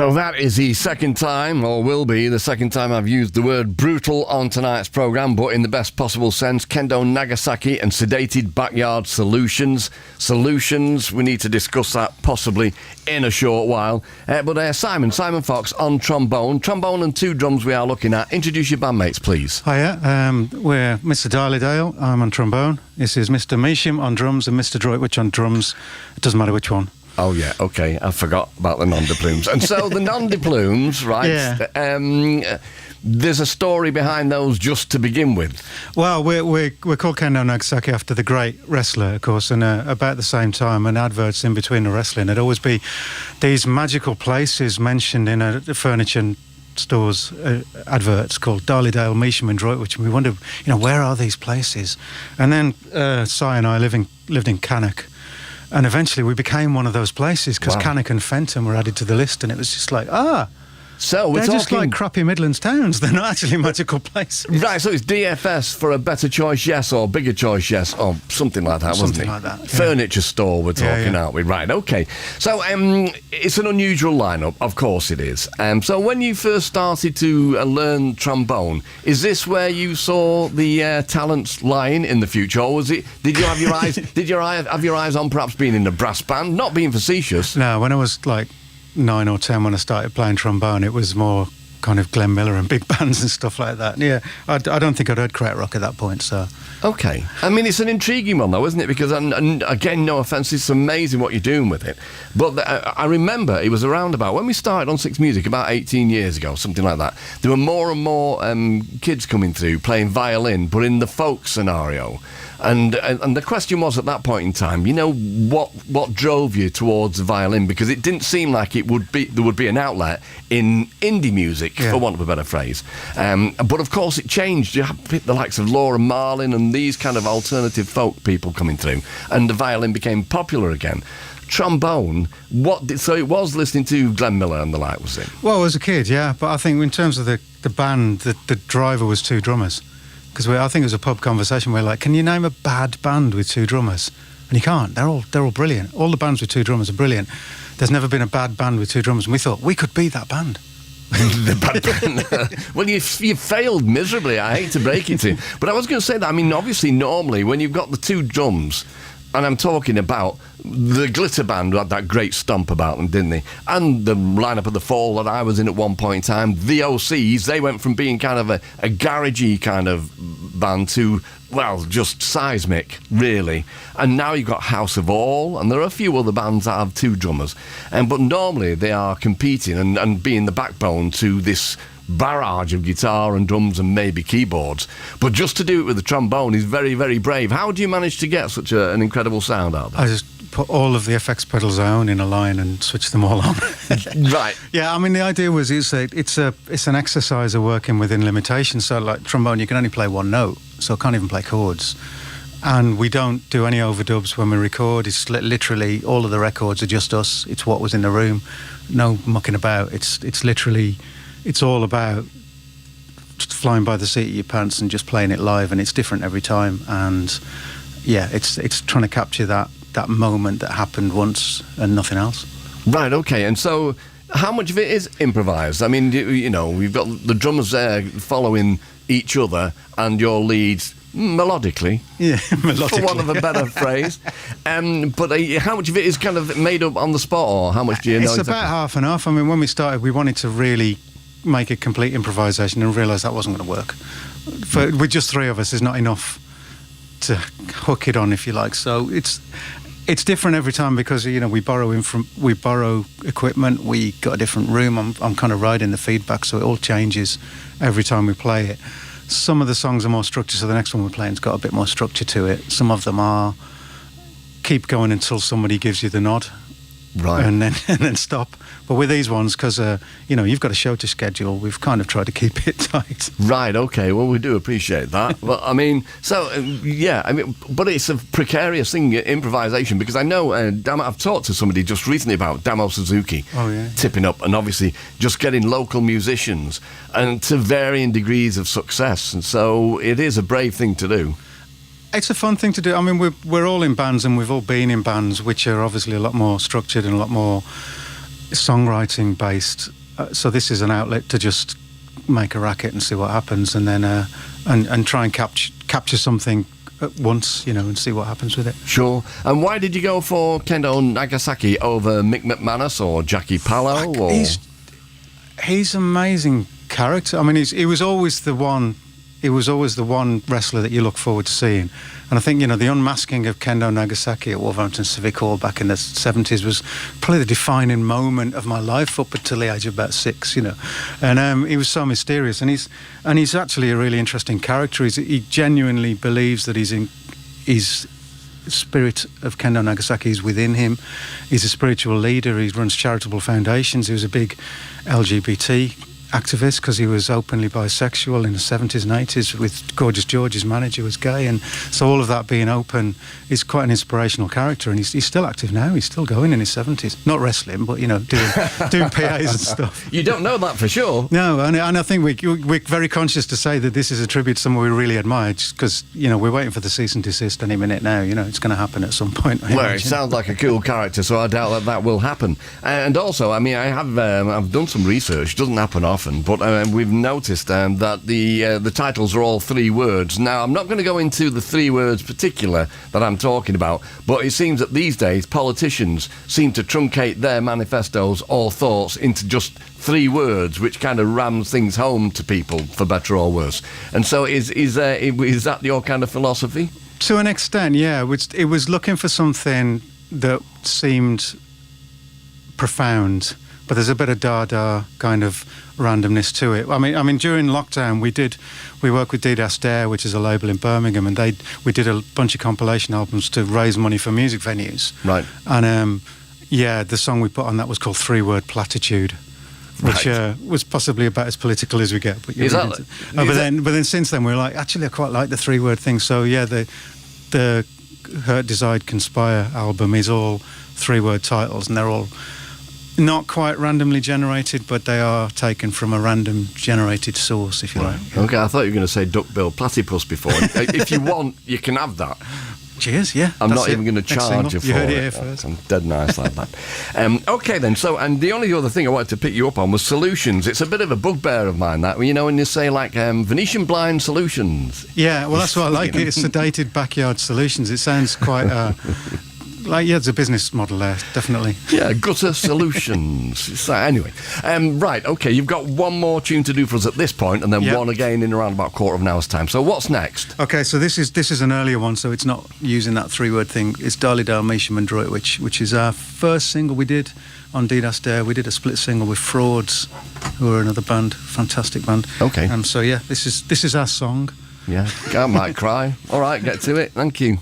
So that is the second time, or will be the second time I've used the word brutal on tonight's programme, but in the best possible sense. Kendo Nagasaki and Sedated Backyard Solutions. We need to discuss that possibly in a short while. But Simon Fox on trombone and two drums we are looking at. Introduce your bandmates, please. Hiya, we're Mr. Darlydale, I'm on trombone. This is Mr. Measham on drums and Mr. Droitwich on drums. It doesn't matter which one. Oh, yeah, OK. I forgot about the non-de-plumes. And so the non-de-plumes, right, Yeah. There's a story behind those just to begin with. Well, we're called Kendo Nagasaki after the great wrestler, of course, and about the same time, and adverts in between the wrestling. There'd always be these magical places mentioned in the furniture stores adverts called Darlydale, Measham and Droitwich, and we wondered, where are these places? And then Si and I lived in Cannock. And eventually we became one of those places because Cannock and Fenton were added to the list, and it was just like, so they're just like crappy Midlands towns. They're not actually magical places. Right, so it's DFS for a better choice, yes, or bigger choice, yes, or something like that, wasn't it? Something like that. Yeah. Furniture store we're talking, aren't we? Right, OK. So it's an unusual lineup, of course it is. So when you first started to learn trombone, is this where you saw the talents lying in the future, or was it? Did you have your eyes? Have your eyes on perhaps being in a brass band? Not being facetious. No, when I was like 9 or 10 when I started playing trombone, it was more kind of Glenn Miller and big bands and stuff like that. Yeah, I don't think I'd heard Crate Rock at that point, so... OK. I mean, it's an intriguing one, though, isn't it? Because, and again, no offence, it's amazing what you're doing with it. But I remember it was around about, when we started on Six Music, about 18 years ago, something like that, there were more and more kids coming through playing violin, but in the folk scenario. And the question was at that point in time, what drove you towards the violin? Because it didn't seem like there would be an outlet in indie music, for want of a better phrase. But of course it changed. You had the likes of Laura Marlin and these kind of alternative folk people coming through, and the violin became popular again. Trombone, so it was listening to Glenn Miller and the like, was it? Well, as a kid, yeah, but I think in terms of the band, the driver was two drummers. Because I think it was a pub conversation where, like, can you name a bad band with two drummers? And you can't. They're all brilliant. All the bands with two drummers are brilliant. There's never been a bad band with two drummers. And we thought, we could be that band. The bad band. Well, you failed miserably. I hate to break it to you. But I was going to say that, I mean, obviously, normally, when you've got the two drums, and I'm talking about the Glitter Band, had that great stomp about them, didn't they? And the lineup of The Fall that I was in at one point in time, the OCs, they went from being kind of a garagey kind of band to, well, just seismic, really. And now you've got House of All, and there are a few other bands that have two drummers. But normally they are competing and being the backbone to this barrage of guitar and drums and maybe keyboards. But just to do it with the trombone is very, very brave. How do you manage to get such an incredible sound out there? I just put all of the effects pedals I own in a line and switch them all on. Right. Yeah, I mean, the idea was it's an exercise of working within limitations. So like trombone, you can only play one note, so I can't even play chords. And we don't do any overdubs when we record. It's literally all of the records are just us. It's what was in the room. No mucking about. It's literally... It's all about just flying by the seat of your pants and just playing it live, and it's different every time. And yeah, it's trying to capture that moment that happened once and nothing else. Right, OK. And so how much of it is improvised? I mean, we've got the drummers there following each other and your leads melodically. Yeah, melodically. For want of a better phrase. But how much of it is kind of made up on the spot, or how much do you know? It's about half and half. I mean, when we started, we wanted to really make a complete improvisation and realise that wasn't going to work. With just three of us, there's not enough to hook it on, if you like. So it's different every time because we borrow equipment. We got a different room. I'm kind of riding the feedback, so it all changes every time we play it. Some of the songs are more structured, so the next one we're playing's got a bit more structure to it. Some of them are keep going until somebody gives you the nod. Right. And then stop. But with these ones, because, you've got a show to schedule, we've kind of tried to keep it tight. Right, OK. Well, we do appreciate that. But, I mean, but it's a precarious thing, improvisation, because I know, I've talked to somebody just recently about Damo Suzuki tipping up and obviously just getting local musicians and to varying degrees of success. And so it is a brave thing to do. It's a fun thing to do. I mean, we're all in bands, and we've all been in bands which are obviously a lot more structured and a lot more songwriting based. So this is an outlet to just make a racket and see what happens, and then and try and capture something at once, and see what happens with it. Sure. And why did you go for Kendo Nagasaki over Mick McManus or Jackie Pallow? Or? He's an amazing character. I mean, he was always the one. He was always the one wrestler that you look forward to seeing. And I think, the unmasking of Kendo Nagasaki at Wolverhampton Civic Hall back in the 70s was probably the defining moment of my life up until the age of about 6, And he was so mysterious. And he's actually a really interesting character. He genuinely believes that his spirit of Kendo Nagasaki is within him. He's a spiritual leader. He runs charitable foundations. He was a big LGBT activist because he was openly bisexual in the 70s and 80s with Gorgeous George, his manager, was gay, and so all of that being open is quite an inspirational character, and he's still active now. He's still going in his 70s, not wrestling, but doing PAs and stuff. You don't know that for sure. No, and I think we're very conscious to say that this is a tribute to someone we really admire, just because we're waiting for the cease and desist any minute now. It's going to happen at some point. Well, it sounds like a cool character, so I doubt that will happen. And also, I mean, I've done some research. It doesn't happen often. But we've noticed that the titles are all 3 words. Now, I'm not going to go into the 3 words particular that I'm talking about, but it seems that these days politicians seem to truncate their manifestos or thoughts into just 3 words, which kind of rams things home to people, for better or worse. And so is that your kind of philosophy? To an extent, yeah. It was looking for something that seemed profound, but there's a bit of Dada kind of randomness to it. I mean, during lockdown, we worked with Didas Dare, which is a label in Birmingham, and we did a bunch of compilation albums to raise money for music venues. Right. And the song we put on that was called 3 Word Platitude, which was possibly about as political as we get. But then since then, we were like, actually, I quite like the 3 word thing. So yeah, the Hurt, Decide, Conspire album is all 3 word titles, and they're all not quite randomly generated, but they are taken from a random generated source, if you like. Okay, I thought you were going to say duck-billed platypus before. If you want, you can have that. Cheers, yeah. I'm not even going to charge you for it. You heard it here first. I'm dead nice like that. Okay then, so, and the only other thing I wanted to pick you up on was solutions. It's a bit of a bugbear of mine, that, when you say like Venetian blind solutions. Yeah, well, that's what I like. It's sedated backyard solutions. It sounds quite... it's a business model there, definitely. Yeah, gutter solutions. So, anyway, right, okay, you've got one more tune to do for us at this point, and then one again in around about a quarter of an hour's time. So what's next? Okay, so this is an earlier one, so it's not using that 3 word thing. It's Dali Dalmatian Mandroitwich, which is our first single we did on Didas Dare. We did a split single with Frauds, who are another band, fantastic band. Okay. So yeah, this is our song. Yeah, I might cry. All right, get to it. Thank you.